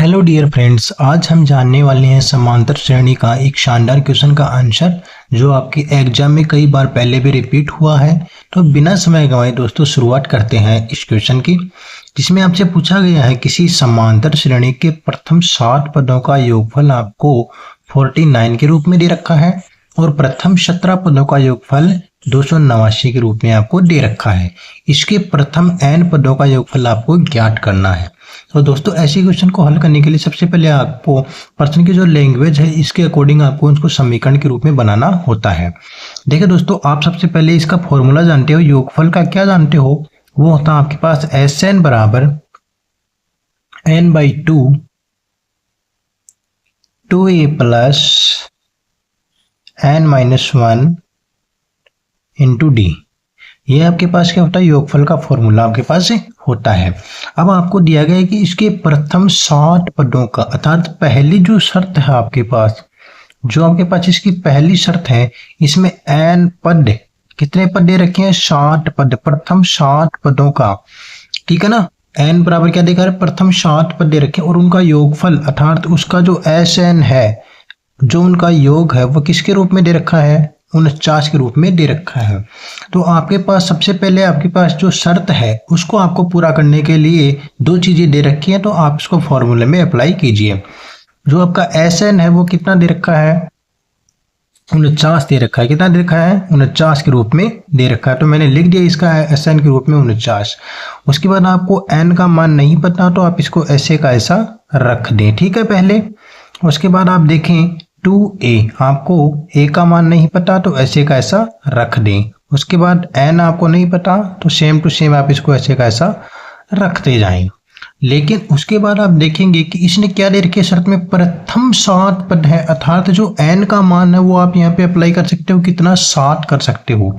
Hello dear friends, आज हम जानने वाले हैं समांतर श्रेणी का एक शानदार क्वेश्चन का आंसर जो आपके एग्जाम में कई बार पहले भी रिपीट हुआ है। तो बिना समय गंवाए दोस्तों शुरुआत करते हैं इस क्वेश्चन की, जिसमें आपसे पूछा गया है किसी समांतर श्रेणी के प्रथम 7 पदों का योगफल आपको 49 के रूप में दे रखा है और प्रथम 17 पदों का योगफल 289 के रूप में आपको दे रखा है। इसके प्रथम n पदों का योगफल आपको ज्ञात करना है। तो दोस्तों ऐसे क्वेश्चन को हल करने के लिए सबसे पहले आपको प्रश्न की जो लैंग्वेज है इसके अकॉर्डिंग आपको इसको समीकरण के रूप में बनाना होता है। देखिए दोस्तों, आप सबसे पहले इसका फॉर्मूला जानते हो, योगफल का क्या जानते हो, वो होता है आपके पास Sn बराबर n/2 2a plus n-1 into D. ये आपके पास क्या होता है, योगफल का फॉर्मूला आपके पास होता है। अब आपको दिया गया है कि इसके प्रथम 7 पदों का, अर्थात पहली जो शर्त है आपके पास, जो आपके पास इसकी पहली शर्त है, इसमें n पद, कितने पद दे रखे हैं, 7 पद, प्रथम 7 पदों का, ठीक है ना। n बराबर क्या देखा है, प्रथम 7 पद दे रखे और उनका योगफल अर्थात उसका जो Sn है, जो उनका योग है, वो किसके रूप में दे रखा है, 49 के रूप में दे रखा है। तो आपके पास सबसे पहले आपके पास जो शर्त है उसको आपको पूरा करने के लिए 2 चीजें दे रखी हैं, तो आप इसको फॉर्मूले में अप्लाई कीजिए। जो आपका Sn है वो कितना दे रखा है, 49 दे रखा है। कितना दे रखा है, 49 के रूप में दे रखा है। तो मैंने लिख दिया इसका Sn के रूप में 49। उसके बाद आपको n का मान नहीं पता तो आप इसको ऐसे का ऐसा रख दें, ठीक है पहले। उसके बाद आप देखें 2a, आपको a का मान नहीं पता तो ऐसे का ऐसा रख दें। उसके बाद n आपको नहीं पता तो सेम टू सेम आप इसको ऐसे का ऐसा रखते जाएं। लेकिन उसके बाद आप देखेंगे कि इसने क्या दे रखी है, शर्त में प्रथम 7 पद है, अर्थात जो n का मान है वो आप यहाँ पे अप्लाई कर सकते हो, कितना 7 कर सकते हो।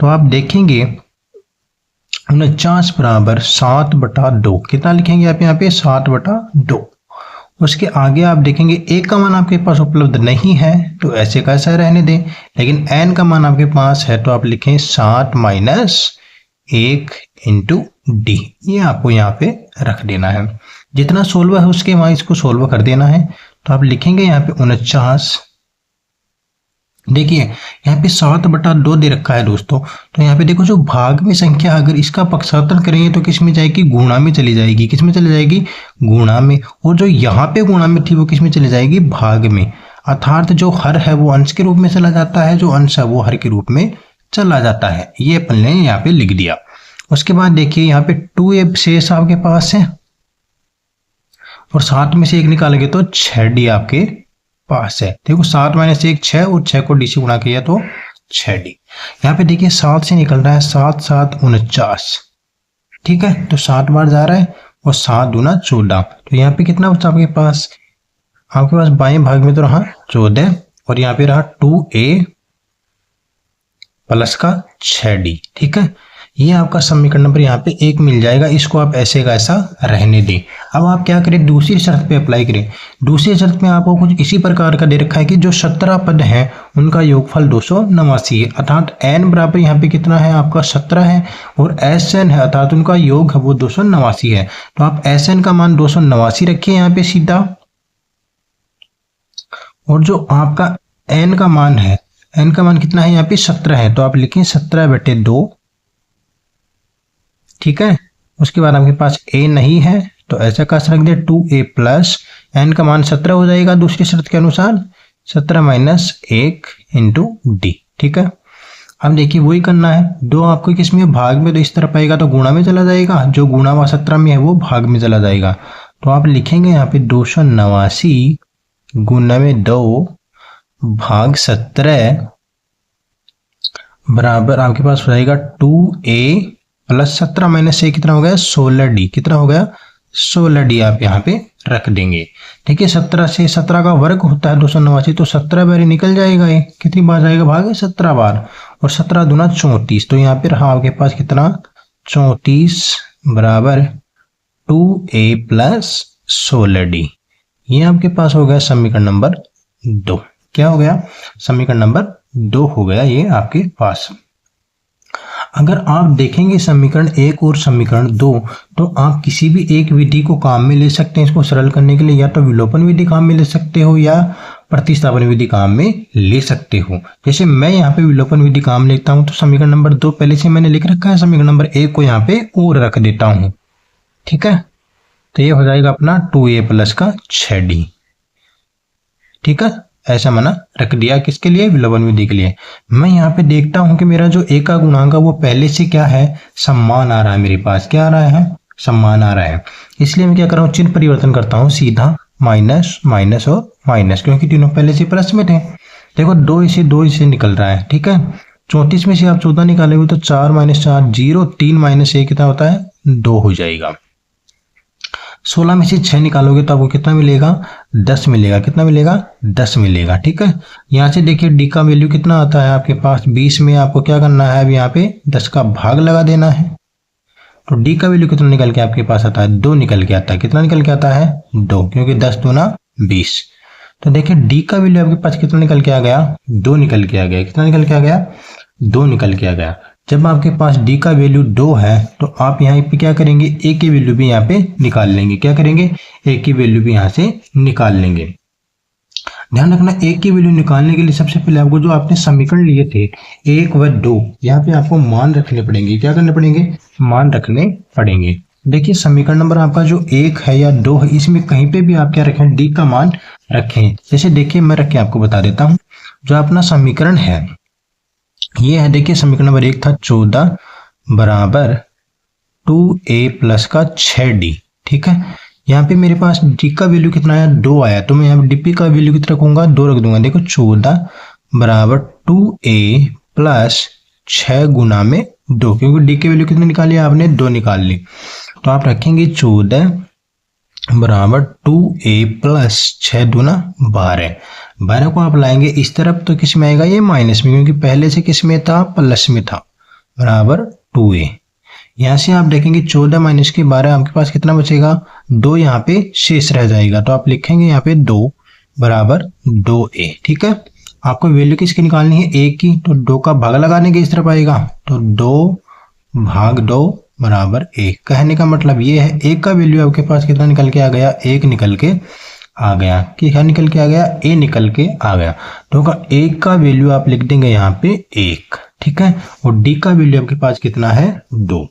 तो आप देखेंगे 49 बराबर 7/2, कितना लिखेंगे आप यहाँ पे, 7/2। उसके आगे आप देखेंगे a का मान आपके पास उपलब्ध नहीं है तो ऐसे का ऐसा रहने दें, लेकिन n का मान आपके पास है तो आप लिखें 7 - 1 इंटू डी। ये आपको यहाँ पे रख देना है, जितना सोल्व है उसके वहां इसको सोल्व कर देना है। तो आप लिखेंगे यहाँ पे 49, देखिए यहाँ पे 7/2 दे रखा है दोस्तों। तो यहाँ पे देखो, जो भाग में संख्या अगर इसका पक्षांतर करेंगे तो किस में जाएगी, गुणा में चली जाएगी। किस में चली जाएगी, गुणा में। और जो यहाँ पे गुणा में थी वो किस में चली जाएगी, भाग में। अर्थात जो हर है वो अंश के रूप में चला जाता है, जो अंश है वो हर के रूप में चला जाता है। ये अपन ने यहाँ पे लिख दिया। उसके बाद देखिए यहाँ पे 2a शेष आपके पास है और 7 में से 1 निकालेंगे तो 6d आपके पास है। देखो 7 - 1 6 और 6 को डी से गुणा किया तो 6d। यहाँ पे देखिए 7 से निकल रहा है 7 - 7 = 49, ठीक है। तो 7 बार जा रहा है और 7 दूना 14। तो यहाँ पे कितना बचा आपके पास बाएं भाग में तो रहा 14 और यहाँ पे रहा 2a प्लस का 6d, ठीक है। ये आपका समीकरण नंबर यहाँ पे 1 मिल जाएगा। इसको आप ऐसे का ऐसा रहने दें। अब आप क्या करें, दूसरी शर्त पे अप्लाई करें। दूसरी शर्त में आपको कुछ इसी प्रकार का दे रखा है कि जो 17 पद हैं उनका योगफल 289 है, अर्थात n बराबर यहाँ पे कितना है आपका 17 है और Sn है अर्थात उनका योग है वो 289 है। तो आप Sn का मान 289 रखिए यहाँ पे सीधा, और जो आपका n का मान है, n का मान कितना है यहाँ पे 17 है, तो आप लिखें 17/2, ठीक है। उसके बाद आपके पास a नहीं है तो ऐसा का रख दे 2a प्लस n का मान 17 हो जाएगा दूसरी शर्त के अनुसार, 17 - 1 इंटू डी, ठीक है। अब देखिए वही करना है, 2 आपको किस में, भाग में, तो इस तरफ आएगा तो गुणा में चला जाएगा, जो गुणा हुआ 17 में है वो भाग में चला जाएगा। तो आप लिखेंगे यहाँ पे 289 गुणा में 2 भाग 17 बराबर आपके पास हो जाएगा 2a प्लस 17 - 1 कितना हो गया, 16d। कितना हो गया, 16d आप यहाँ पे रख देंगे। देखिए 17 से 17 का वर्ग होता है 289, तो 17 बार निकल जाएगा। ये कितनी बार जाएगा भाग, 17 बार, और 17 दूना 34। तो यहाँ पे रहा आपके पास कितना, 34 बराबर 2a प्लस 16d। ये आपके पास हो गया समीकरण नंबर 2। क्या हो गया, समीकरण नंबर 2 हो गया ये आपके पास। अगर आप देखेंगे समीकरण 1 और समीकरण 2, तो आप किसी भी एक विधि को काम में ले सकते हैं इसको सरल करने के लिए, या तो विलोपन विधि काम में ले सकते हो या प्रतिस्थापन विधि काम में ले सकते हो। जैसे मैं यहाँ पे विलोपन विधि काम लेता हूँ, तो समीकरण नंबर 2 पहले से मैंने लिख रखा है, समीकरण नंबर 1 को यहाँ पे और रख देता हूँ। ठीक है, तो ये हो जाएगा अपना 2a प्लस का 6d। ठीक है, ऐसा मैंने रख दिया किसके लिए, विलोपन विधि के लिए। मैं यहाँ पे देखता हूं कि मेरा जो a का गुणांक है वो पहले से क्या है, समान आ रहा है, मेरे पास क्या आ रहा है, समान आ रहा है। इसलिए मैं क्या कर रहा हूँ, चिन्ह परिवर्तन करता हूँ, सीधा माइनस माइनस और माइनस, क्योंकि तीनों पहले से प्लस में थे। देखो 2 इसे निकल रहा है। ठीक है, 34 में से आप 14 निकालोगे तो 4 - 4 0, 3 - 1 कितना होता है, 2 हो जाएगा। 16 में से 6 निकालोगे तो आपको कितना मिलेगा, 10 मिलेगा। कितना मिलेगा, 10 मिलेगा। ठीक है, यहाँ से देखिए डी का वैल्यू कितना आता है आपके पास, 20 में आपको क्या करना है, अब यहाँ पे 10 का भाग लगा देना है। तो डी का वैल्यू कितना निकल के आपके पास आता है, 2 निकल के आता है। कितना निकल के आता है, 2, क्योंकि 10 दूना 20। तो देखिए डी का वैल्यू आपके पास कितना निकल के आ गया, 2 निकल के आ गया। कितना निकल के आ गया, 2 निकल के आ गया। जब आपके पास d का वैल्यू 2 है तो आप यहाँ पे क्या करेंगे, a की वैल्यू भी यहाँ पे निकाल लेंगे। क्या करेंगे, a की वैल्यू भी यहाँ से निकाल लेंगे। ध्यान रखना, a की वैल्यू निकालने के लिए सबसे पहले आपको जो आपने समीकरण लिए थे 1 व 2, यहाँ पे आपको मान रखने पड़ेंगे। क्या करने पड़ेंगे, मान रखने पड़ेंगे। देखिए समीकरण नंबर आपका जो 1 है या 2 है, इसमें कहीं पे भी आप क्या रखें, d का मान रखें। जैसे देखिए मैं रख के आपको बता देता हूँ, जो अपना समीकरण है ये है, देखिए समीकरण नंबर 1 था 14 बराबर 2a प्लस का 6d। ठीक है, यहाँ पे मेरे पास d का वैल्यू कितना आया, 2 आया, तो मैं यहाँ पे dp का वैल्यू कितना रखूंगा, 2 रख दूंगा। देखो 14 बराबर 2a प्लस 6 गुना में 2, क्योंकि d की वैल्यू कितनी निकाली आपने, 2 निकाल ली। तो आप रखेंगे 14 बराबर 2a प्लस 6 दूना 12। 12 को आप लाएंगे इस तरफ तो किस में आएगा, ये माइनस में, क्योंकि पहले से किस में था, प्लस में था, बराबर 2a। यहाँ से आप देखेंगे 14 माइनस के 12 आपके पास कितना बचेगा, 2 यहाँ पे शेष रह जाएगा। तो आप लिखेंगे यहाँ पे 2 बराबर 2a। ठीक है, आपको वैल्यू किसकी निकालनी है, a की, तो 2 का भाग लगाने के इस तरफ आएगा, तो 2 भाग 2 बराबर 1। कहने का मतलब ये है, 1 का वैल्यू आपके पास कितना निकल के आ गया, 1 निकल के आ गया। कि क्या निकल के आ गया, a निकल के आ गया। तो 1 का वैल्यू आप लिख देंगे यहाँ पे 1। ठीक है, और d का वैल्यू आपके पास कितना है, 2।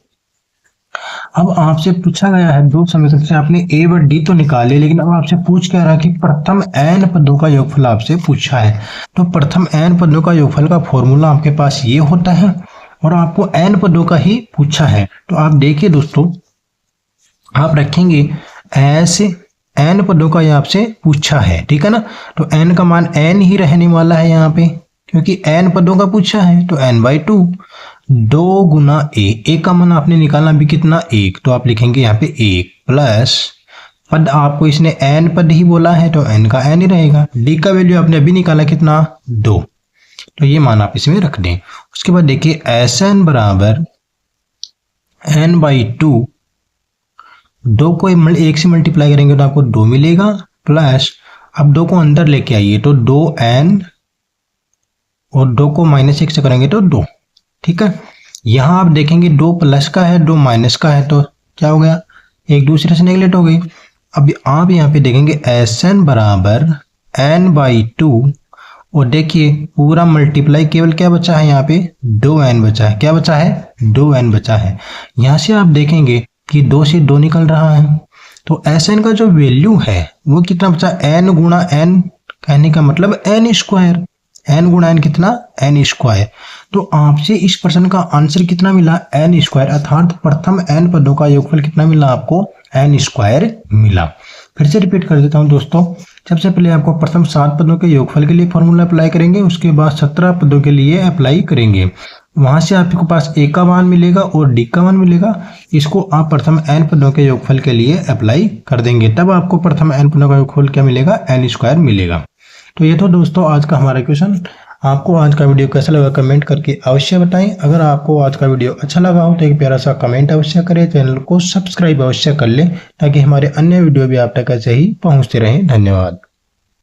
अब आपसे पूछा गया है, दो समीकरण से आपने a व d तो निकाले, लेकिन अब आपसे पूछ क्या रहा कि प्रथम n पदों का योगफल आपसे पूछा है। तो प्रथम n पदों का योगफल का फॉर्मूला आपके पास ये होता है, और आपको n पदों का ही पूछा है। तो आप देखिए दोस्तों, आप रखेंगे ऐसे n पदों का ये आपसे पूछा है। ठीक है ना, तो n का मान n ही रहने वाला है यहाँ पे, क्योंकि n पदों का पूछा है, तो n/2 2 गुना a का मान आपने निकालना भी कितना, 1, तो आप लिखेंगे यहाँ पे 1 प्लस पद आपको इसने n पद ही बोला है तो n का n ही रहेगा। d का वैल्यू आपने अभी निकाला कितना, 2, तो ये मान आप इसमें रख दें। उसके बाद देखिए Sn बराबर n/2, 2 को 1 से मल्टीप्लाई करेंगे तो आपको 2 मिलेगा, प्लस अब 2 को अंदर लेके आइए तो 2n, और 2 को -1 से करेंगे तो 2। ठीक है, यहाँ आप देखेंगे 2 प्लस का है, 2 माइनस का है, तो क्या हो गया, एक दूसरे से नेगलेक्ट हो गई। अब आप यहाँ पे देखेंगे Sn बराबर n/2, और देखिए पूरा मल्टीप्लाई, केवल क्या बचा है यहाँ पे, 2n बचा है। क्या बचा है, 2n बचा है। यहाँ से आप देखेंगे कि 2 से 2 निकल रहा है, तो Sn का जो वैल्यू है वो कितना बचा, n गुणा n, कहने का मतलब n स्क्वायर, n गुणा n कितना, n स्क्वायर। तो आपसे इस प्रश्न का आंसर कितना मिला, n स्क्वायर, अर्थात प्रथम n पदों का योगफल कितना मिला आपको, n स्क्वायर मिला। फिर से रिपीट कर देता हूं दोस्तों, सबसे पहले आपको प्रथम 7 पदों के योगफल के लिए फॉर्मूला अप्लाई करेंगे, उसके बाद 17 पदों के लिए अप्लाई करेंगे। वहां से आपके पास a का मान मिलेगा और d का मान मिलेगा, इसको आप प्रथम n पदों के योगफल के लिए अप्लाई कर देंगे, तब आपको प्रथम n पदों का योगफल क्या मिलेगा, n स्क्वायर मिलेगा। तो ये तो दोस्तों आज का हमारा क्वेश्चन। आपको आज का वीडियो कैसा लगा कमेंट करके अवश्य बताएं। अगर आपको आज का वीडियो अच्छा लगा हो तो एक प्यारा सा कमेंट अवश्य करें, चैनल को सब्सक्राइब अवश्य कर लें ताकि हमारे अन्य वीडियो भी आप तक ऐसे ही पहुंचते रहें। धन्यवाद।